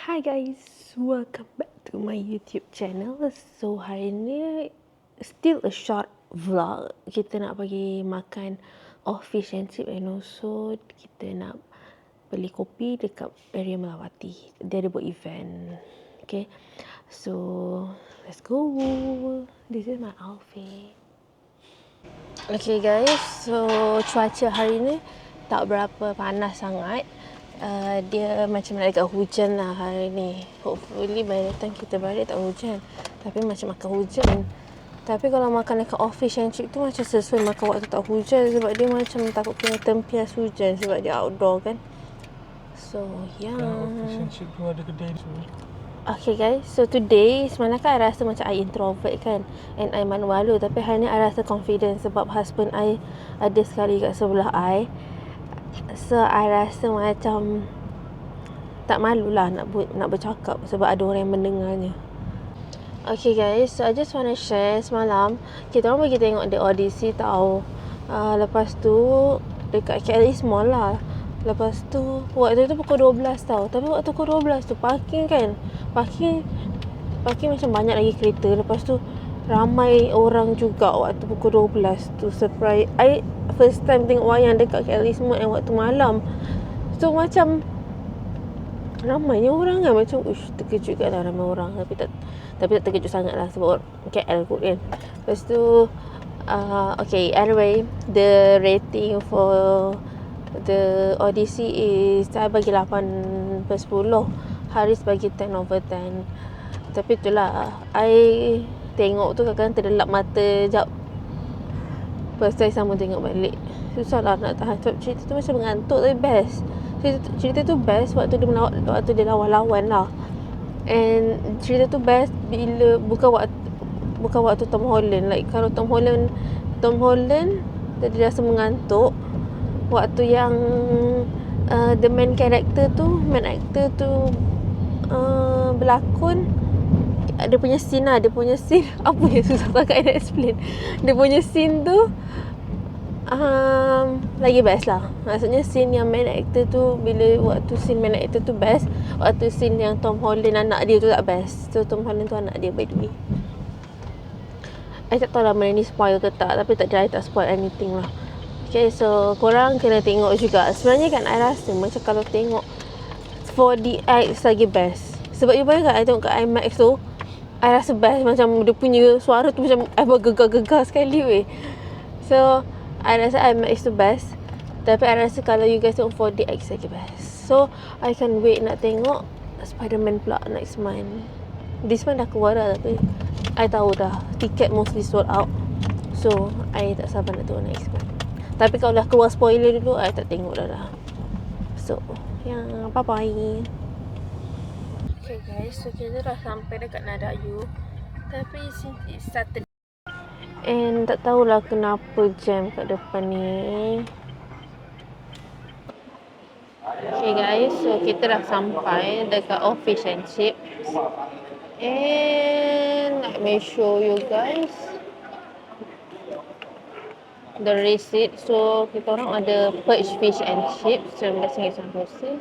Hi guys, welcome back to my YouTube channel. So hari ni still a short vlog. Kita nak pergi makan fish and chip and also kita nak beli kopi dekat area Melawati. Dia ada buat event. Okay, so let's go. This is my outfit. Okay guys, so cuaca hari ni tak berapa panas sangat. Dia macam nak dekat hujan lah hari ni. Hopefully by the time kita balik tak hujan. Tapi macam makan hujan. Tapi kalau makan dekat fish and chip tu macam sesuai makan waktu tak hujan. Sebab dia macam takut kena tempias hujan sebab dia outdoor kan. So yeah. Fish and chip tu ada kedai tu. Okay guys, so today semalam kan I rasa macam I introvert kan, and I malu-malu. Tapi hari ni I rasa confident sebab husband I ada sekali kat sebelah I. So I rasa macam tak malulah nak bercakap sebab ada orang yang mendengarnya. Okay guys, so I just want to share semalam kita orang pergi tengok The Odyssey tau. Lepas tu dekat KL East Mall lah. Lepas tu waktu tu pukul 12 tau. Tapi waktu pukul 12 tu parking kan, Parking macam banyak lagi kereta. Lepas tu ramai orang juga waktu pukul 12 tu. Surprise, I first time tengok wayang dekat KL East Mall waktu malam. So macam ramainya orang kan. Macam terkejut kan lah ramai orang. Tapi tak terkejut sangat lah sebab KL kot kan. Lepas tu okay, anyway, the rating for The Odyssey is saya bagi 8/10. Haris bagi 10/10. Tapi itulah, I tengok tu kadang-kadang terlelap mata jap. Lepas tu I sambung tengok balik. Susah lah nak tahan sebab cerita tu macam mengantuk tapi best. Cerita tu best waktu dia lawan-lawan lah. And cerita tu best bila bukan waktu Tom Holland. Like kalau Tom Holland dia rasa mengantuk. Waktu yang the main actor tu berlakon, dia punya scene apa yang susah sangat nak explain. Dia punya scene tu lagi best lah. Maksudnya scene yang main actor tu, bila waktu scene main actor tu best. Waktu scene yang Tom Holland anak dia tu tak best. So Tom Holland tu anak dia by the way. I tak tahu lah mana ni spoil ke tak. Tapi tak ada, I tak spoil anything lah. Okay, so korang kena tengok juga. Sebenarnya kan I rasa macam kalau tengok 4DX lagi best. Sebab you bayangkan I tengok kat IMAX tu, I rasa best. Macam dia punya suara tu macam I bergegar-gegar sekali weh. So I rasa IMAX tu best. Tapi I rasa kalau you guys tengok 4DX lagi best. So I can wait nak tengok Spider-Man pula next month. This month dah keluar dah tapi I tahu dah tiket mostly sold out. So I tak sabar nak tengok next month. Tapi kalau dah keluar spoiler dulu, I tak tengok dah. So, bye-bye. Okay guys, so kita dah sampai dekat Nadayu. Tapi since it's Saturday and tak tahulah kenapa jam kat depan ni. Okay guys, so kita dah sampai dekat Fish and Chips. And let me show you guys the receipt. So kita orang ada perch fish and chips RM19.90,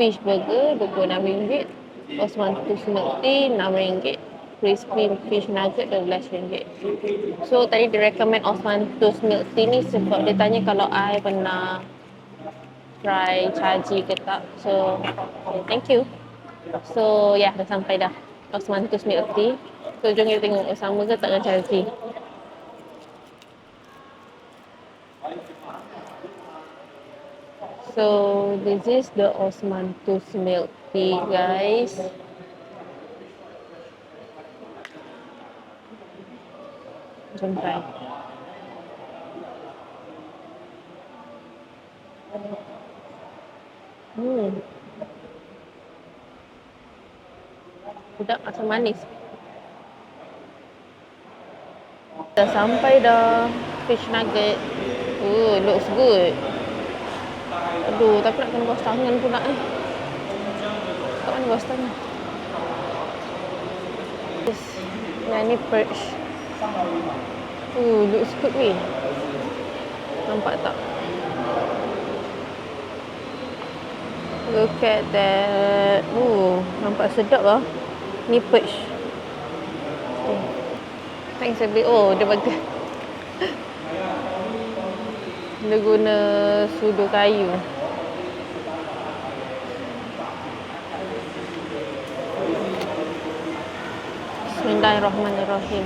fish burger RM26, Osman Toast milk tea RM6, crispy fish nugget RM12. So tadi dia recommend Osman Toast milk tea ni sebab dia tanya kalau I pernah try caji ke tak. So thank you. So dah sampai dah Osman Toast milk tea. So jom kita tengok sama ke tak dengan caji. So this is the Osman Toast milk tea guys. Jom try. Sedap, asam manis. Dah sampai dah. Fish nugget. Looks good. Aduh, tapi nak kena basuh tangan pula kat mana basuh tangan? Yang ni perch. Looks good weh. Nampak tak? Look at that. Nampak sedap lah. Ni perch. Okay. Thanks a bit. Oh, dia bagi. Dia guna sudu kayu. Bismillahirrahmanirrahim.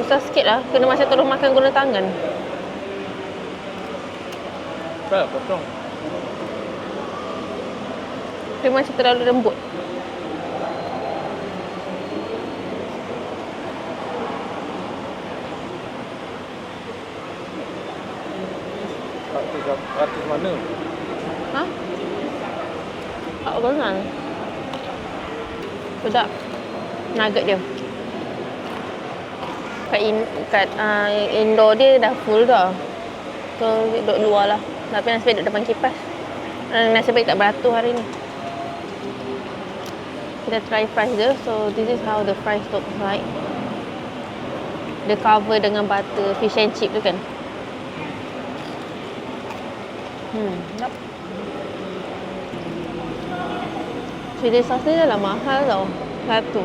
Susah sikit lah. Kena macam terus makan guna tangan. Tak, potong. Dia macam terlalu lembut. Artis mana? Ha? Tak kenal. Sedap. Nugget dia. Kat indoor dia dah full dah. So, duduk luar lah. Tapi nasib baik duduk depan kipas. Nasib baik tak beratur hari ni. Kita try fries dia. So, this is how the fries looks like. Dia cover dengan butter fish and chip tu kan. Sedap. Chili sauce ni dah mahal tau. Satu.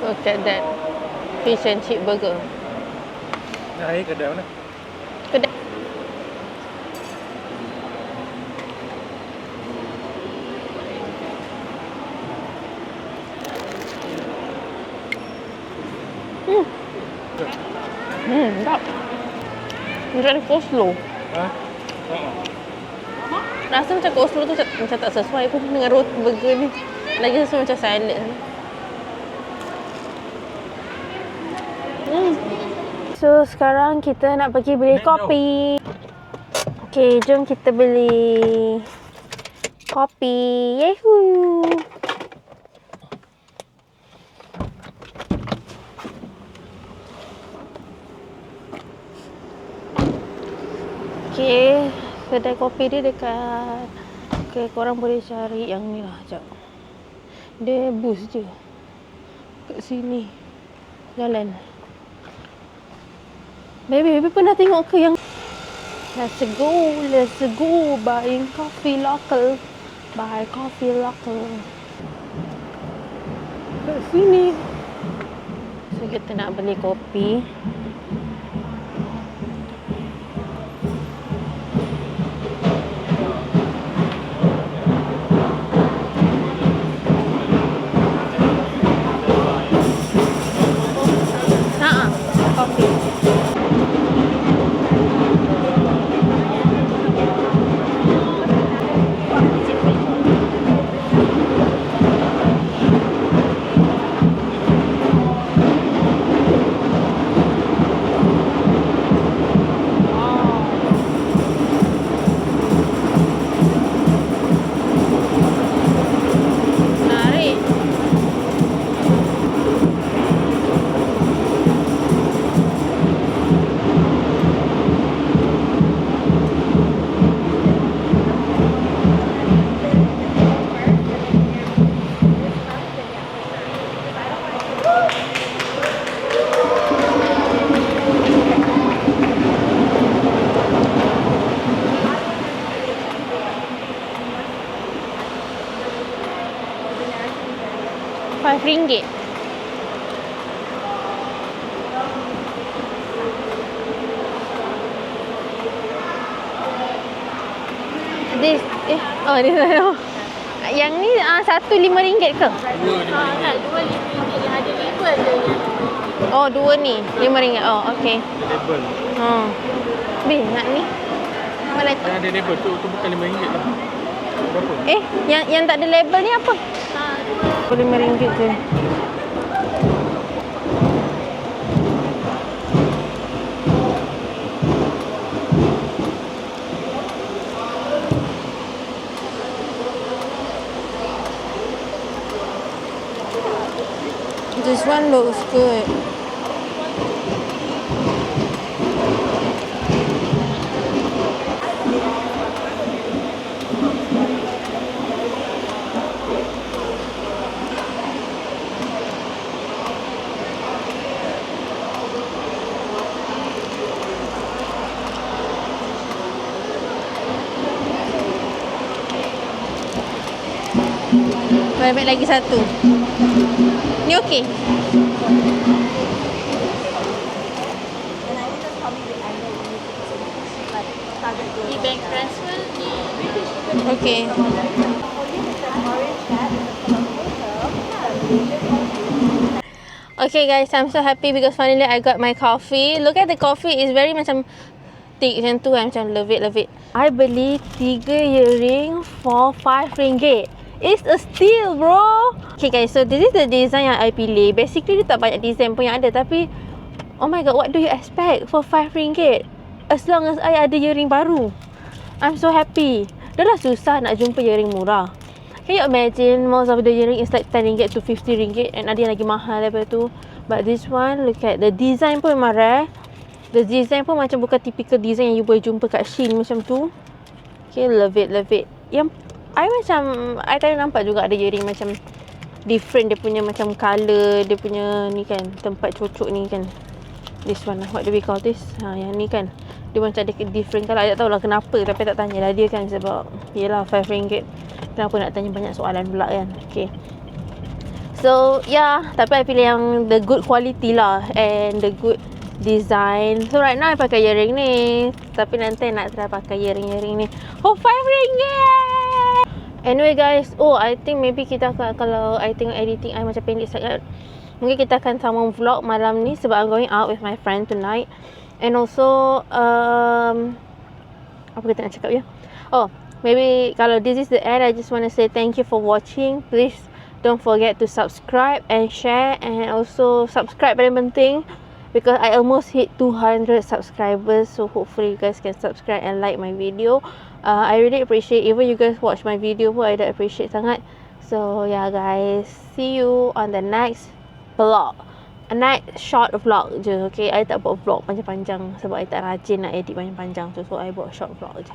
Look at that. Fish and chip burger. Air kedai mana? Kedai. Sedap. Macam coleslaw. Ha? Rasa macam coleslaw tu macam tak sesuai pun dengan roti burger ni. Lagi sesuai macam salad. So sekarang kita nak pergi beli kopi. Okay, jom kita beli kopi. Yahoo! Okay, kedai kopi dia dekat. Okay, korang boleh cari yang ni lah. Sekejap. Dia bus je. Kat sini. Jalan. Baby pernah tengok ke yang let's go buying coffee local. Buy coffee local. Kat sini. So kita nak beli kopi. Kopi. RM5. This ni saya. Yang ni satu RM5 ke? Dua RM5. Kan, dua RM5 yang ada label je. Oh, dua ni RM5. Oh, okey. Label. Nak ni. Mana tu? Yang ada label tu bukan RM5 lah. Berapa? Yang tak ada label ni apa? RM5 je. This one looks good. I ambil lagi satu. Ni okey? Di bank transfer, di Okay. Okay guys, I'm so happy because finally I got my coffee. Look at the coffee, it's very macam thick macam tu kan, macam love it. I beli 3 earring for RM5. It's a steal bro. Okay guys, so this is the design yang I pilih. Basically dia tak banyak design pun yang ada, tapi oh my god, what do you expect for RM5? As long as I ada earring baru, I'm so happy. Dah lah susah nak jumpa earring murah. Can you imagine, most of the earring is like RM10 to RM50 and ada yang lagi mahal daripada tu. But this one, look at the design pun memang rare. The design pun macam bukan typical design yang you boleh jumpa kat Shein macam tu. Okay, love it. Yang I tadi nampak juga ada earring macam different, dia punya macam colour, dia punya ni kan, tempat cocok ni kan. This one, what do we call this? Yang ni kan, dia macam ada different colour. I tak tahulah kenapa, tapi tak tanyalah dia kan, sebab yelah RM5. Kenapa nak tanya banyak soalan pula kan. Okay, so yeah, tapi I pilih yang the good quality lah and the good design. So right now I pakai earring ni, tapi nanti nak try pakai earring ni for RM5. Anyway guys, I think maybe kita akan, kalau I tengok editing I macam pendek sangat, mungkin kita akan sambung vlog malam ni sebab I'm going out with my friend tonight. And also apa kita nak cakap ya? Maybe kalau this is the end, I just want to say thank you for watching. Please don't forget to subscribe and share, and also subscribe paling penting, because I almost hit 200 subscribers. So hopefully you guys can subscribe and like my video. I really appreciate, even you guys watch my video pun I dah appreciate sangat. So yeah guys, see you on the next vlog. A next short vlog je. Okay, I tak buat vlog panjang-panjang sebab I tak rajin nak edit panjang-panjang tu. So I buat short vlog je.